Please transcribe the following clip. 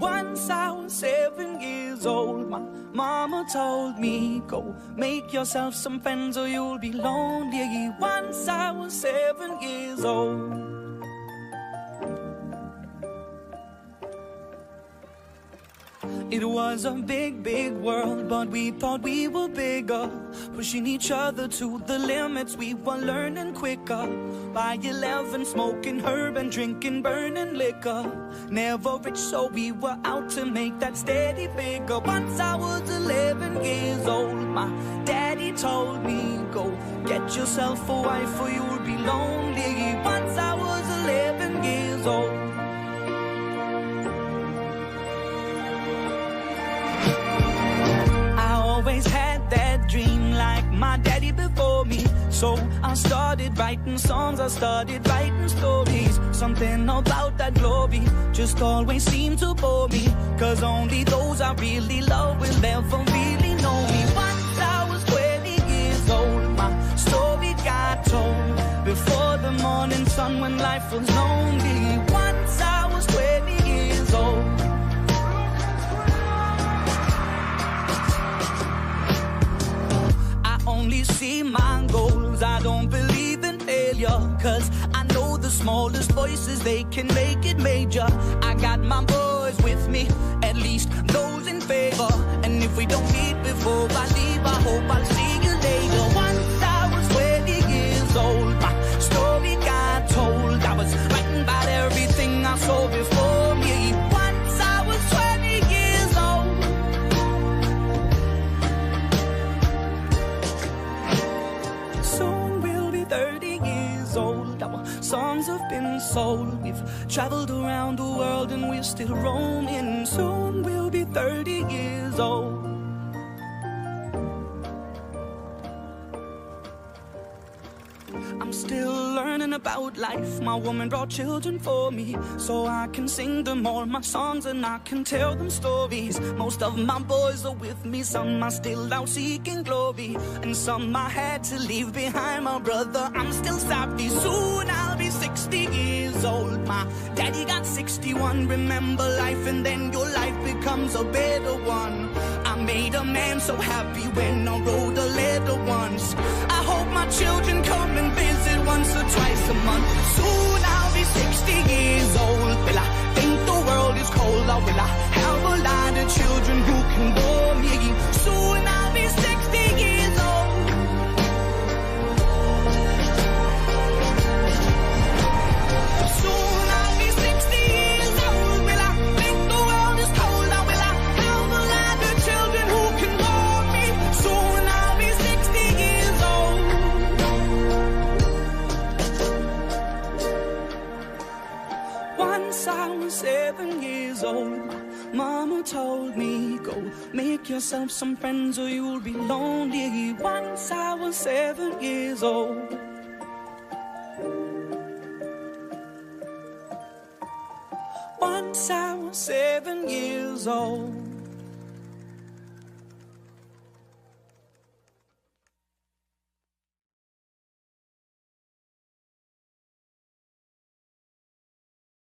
Once I was 7 years old, my mama told me, go make yourself some friends or you'll be lonely. Once I was 7 years old. It was a big, big world, but we thought we were bigger, pushing each other to the limits. We were learning quicker. By 11, smoking herb and drinking burning liquor. Never rich, so we were out to make that steady figure. Once I was 11 years old, my daddy told me, go get yourself a wife or you'll be lonely. Once I was 11 years old. Always had that dream like my daddy before me. So I started writing songs, I started writing stories. Something about that glory just always seemed to bore me, 'cause only those I really love will ever really know me. Once I was 20 years old, my story got told before the morning sun when life was lonely. Once I was 20 years old. Only see my goals, I don't believe in failure, 'cause I know the smallest voices, they can make it major. I got my boys with me, at least those in favor. And if we don't meet before I leave, I hope I'll see you later. Once I was 20 years old, my story got told. I was writing about everything I saw before me. Once I was 20 years old. Soon we'll be 30 years old. Our songs have been sold. We've traveled around the world and we're still roaming. Soon we'll be 30 years old. I'm still learning about life. My woman brought children for me, so I can sing them all my songs and I can tell them stories. Most of my boys are with me, some are still out seeking glory, and some I had to leave behind. My brother, I'm still sorry. Soon I'll be 60 years old. My daddy got 61. Remember life and then your life becomes a better one. I made a man so happy when I wrote a letter once. I hope my children come and visit once or twice a month. Soon I'll be 60 years old. Will I think the world is cold, or will I have a lot of children who can bore me? Soon I'll be 60 years old. Soon I'll be 60 years old. Will I think the world is cold, or will I have a lot of children who can bore me? Soon I'll be 60 years old. Once I was 7 years old, mama told me, go make yourself some friends or you'll be lonely. Once I was 7 years old. Once I was 7 years old.